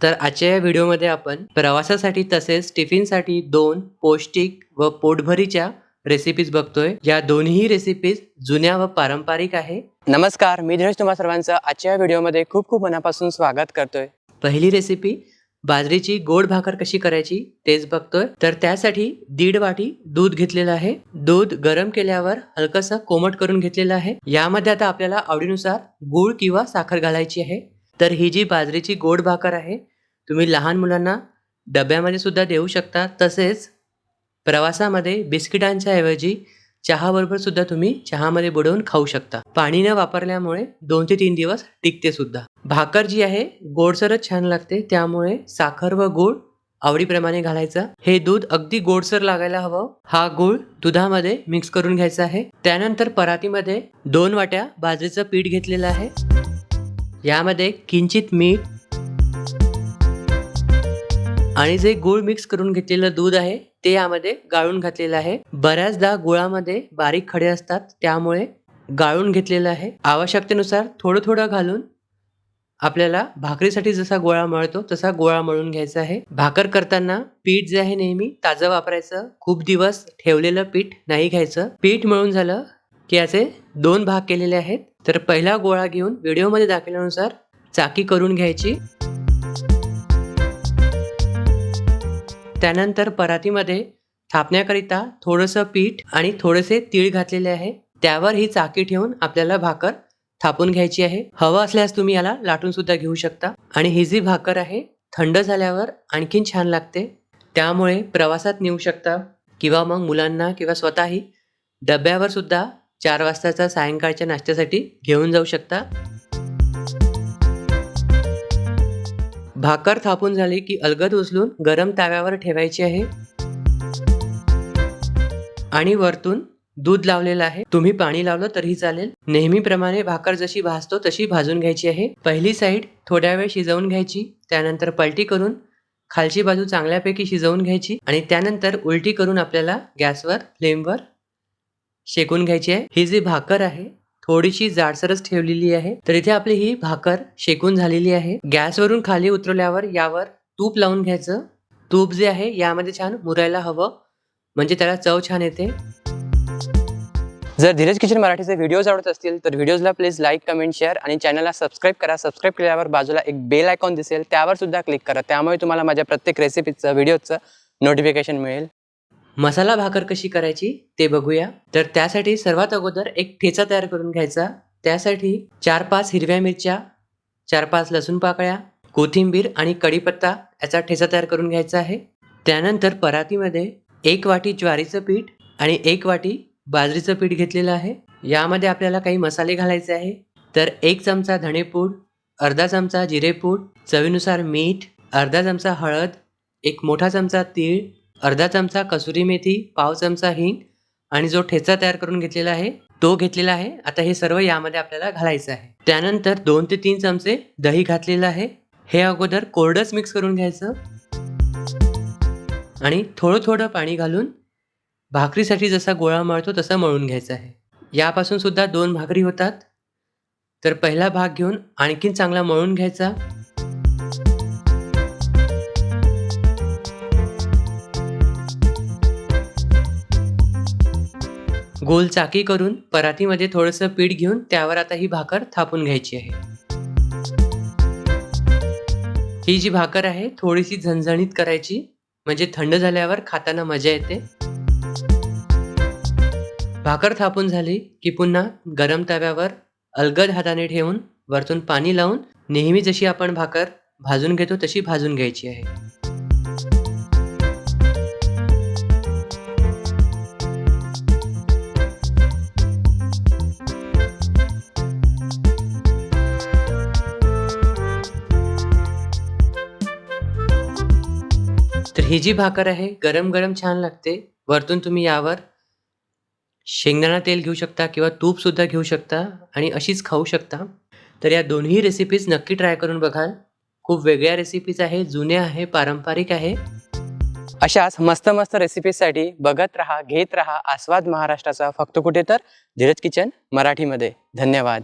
तर आजच्या या व्हिडिओमध्ये आपण प्रवासासाठी तसेच टिफिनसाठी 2 पौष्टिक व पोटभरीच्या रेसिपीज बघतोय। या दोन्ही रेसिपीज जुन्या व पारंपरिक आहे। नमस्कार, मी धीरज तुम्हा सर्वांचं आजच्या व्हिडिओमध्ये खूप खूप मनापासून स्वागत करतोय। पहिली रेसिपी बाजरीची गोड भाकर कशी करायची तेच बघतोय। तर त्यासाठी 1.5 वाटी दूध घेतलेलं आहे। दूध गरम केल्यावर हलकसं कोमट करून घेतलेलं आहे। यामध्ये आता आपल्याला आवडीनुसार गूळ किंवा साखर घालायची आहे। तर ही जी बाजरीची गोड भाकर आहे तुम्ही लहान मुलांना डब्यामध्ये सुद्धा देऊ शकता, तसेच प्रवासामध्ये बिस्किटांच्या ऐवजी चहा बरोबर सुद्धा तुम्ही चहामध्ये बुडवून खाऊ शकता। पाणी न वापरल्यामुळे 2 ते 3 दिवस टिकते सुद्धा। भाकर जी आहे गोडसरच छान लागते, त्यामुळे साखर व गूळ आवडीप्रमाणे घालायचा। हे दूध अगदी गोडसर लागायला हवं। हा गूळ दुधामध्ये मिक्स करून घ्यायचा आहे। त्यानंतर परातीमध्ये 2 वाट्या बाजरीचं पीठ घेतलेलं आहे। यामध्ये किंचित मीठ आणि जे गूळ मिक्स करून घेतलेलं दूध आहे ते यामध्ये गाळून घातलेलं आहे। बऱ्याचदा गुळामध्ये बारीक खडे असतात, त्यामुळे गाळून घेतलेलं आहे। आवश्यकतेनुसार थोडं थोडं घालून आपल्याला भाकरीसाठी जसा गोळा मळतो तसा गोळा मळून घ्यायचा आहे। भाकर करताना पीठ जे आहे नेहमी ताजं वापरायचं। खूप दिवस ठेवलेलं पीठ नाही घ्यायचं। पीठ मळून झालं की याचे 2 भाग केलेले आहेत। तर पहिला गोळा घेऊन व्हिडिओमध्ये दाखवल्यानुसार चाकी करून घ्यायची। त्यानंतर परातीमध्ये थापण्याकरिता थोडंसं पीठ आणि थोडेसे तीळ घातलेले आहे। त्यावर ही चाकी ठेवून आपल्याला भाकर थापून घ्यायची आहे। हवं असल्यास तुम्ही याला लाटून सुद्धा घेऊ शकता। आणि ही जी भाकर आहे थंड झाल्यावर आणखीन छान लागते, त्यामुळे प्रवासात नेऊ शकता किंवा मग मुलांना किंवा स्वतःही डब्यावर सुद्धा 4 वाजताचा सायंकाळच्या नाश्त्यासाठी घेऊन जाऊ शकता। भाकर थापून झाली की अलगद उचलून गरम तव्यावर ठेवायची आहे आणि वरतून दूध लावलेलं आहे। तुम्ही पाणी लावलं तरीही चालेल। नेहमीप्रमाणे भाकर जशी भाजतो तशी भाजून घ्यायची आहे। पहिली साईड थोड्या वेळ शिजवून घ्यायची, त्यानंतर पलटी करून खालची बाजू चांगल्यापैकी शिजवून घ्यायची आणि त्यानंतर उलटी करून आपल्याला गॅसवर फ्लेमवर शेकून घ्यायची आहे। ही जी भाकर आहे थोडीशी जाडसरच ठेवलेली आहे। तर इथे आपली ही भाकर शेकून झालेली आहे। गॅसवरून खाली उतरवल्यावर यावर तूप लावून घ्यायचं। तूप जे आहे यामध्ये छान मुरायला हवं, म्हणजे त्याला चव छान येते। जर धीरज किचन मराठीचे व्हिडिओज आवडत असतील तर व्हिडिओजला प्लीज लाईक, कमेंट, शेअर आणि चॅनलला सबस्क्राईब करा। सबस्क्राईब केल्यावर बाजूला एक बेल आयकॉन दिसेल, त्यावर सुद्धा क्लिक करा। त्यामुळे तुम्हाला माझ्या प्रत्येक रेसिपीचं व्हिडिओचं नोटिफिकेशन मिळेल। मसाला भाकर कशी करायची ते बघूया। तर त्यासाठी सर्वात अगोदर एक ठेचा तयार करून घ्यायचा। त्यासाठी 4-5 हिरव्या मिरच्या, 4-5 लसूण पाकळ्या, कोथिंबीर आणि कढीपत्ता याचा ठेचा तयार करून घ्यायचा आहे। त्यानंतर परातीमध्ये 1 वाटी ज्वारीचं पीठ आणि 1 वाटी बाजरीचं पीठ घेतलेलं आहे। यामध्ये आपल्याला काही मसाले घालायचे आहे। तर 1 चमचा धणेपूड, अर्धा चमचा जिरेपूड, चवीनुसार मीठ, अर्धा चमचा हळद, 1 मोठा चमचा तीळ, अर्धा चमचा कसुरी मेथी, पाव चमचा हिंग आणि जो ठेचा तयार करून घेतलेला आहे तो घेतलेला आहे। आता हे सर्व यामध्ये आपल्याला घालायचं आहे। त्यानंतर 2 ते 3 चमचे दही घातलेलं आहे। हे अगोदर कोरडंच मिक्स करून घ्यायचं आणि थोडं थोडं पाणी घालून भाकरीसाठी जसा गोळा मळतो तसा मळून घ्यायचा आहे। यापासून सुद्धा 2 भाकरी होतात। तर पहिला भाग घेऊन आणखीन चांगला मळून घ्यायचा। गोल चाकी करून परातीमध्ये थोडंसं पीठ घेऊन त्यावर आता ही भाकर थापून घ्यायची आहे। ही जी भाकर आहे थोडीशी झणझणीत करायची, म्हणजे थंड झाल्यावर खाताना मजा येते। भाकर थापून झाली की पुन्हा गरम तव्यावर अलगद हाताने ठेवून वरतून पाणी लावून नेहमी जशी आपण भाकर भाजून घेतो तशी भाजून घ्यायची आहे। तर ही जी भाकर आहे गरम गरम छान लागते। वरतून तुम्ही यावर शेंगदाणा तेल घेऊ शकता किंवा तूप सुद्धा घेऊ शकता आणि अशीच खाऊ शकता। तर या दोन्ही रेसिपीज नक्की ट्राय करून बघाल। खूप वेगळ्या रेसिपीज आहे, जुन्या आहे, पारंपरिक आहे। अशाच मस्त मस्त रेसिपीजसाठी बघत रहा, घेत रहा आस्वाद महाराष्ट्राचा, फक्त कुठे तर धीरज किचन मराठीमध्ये। धन्यवाद।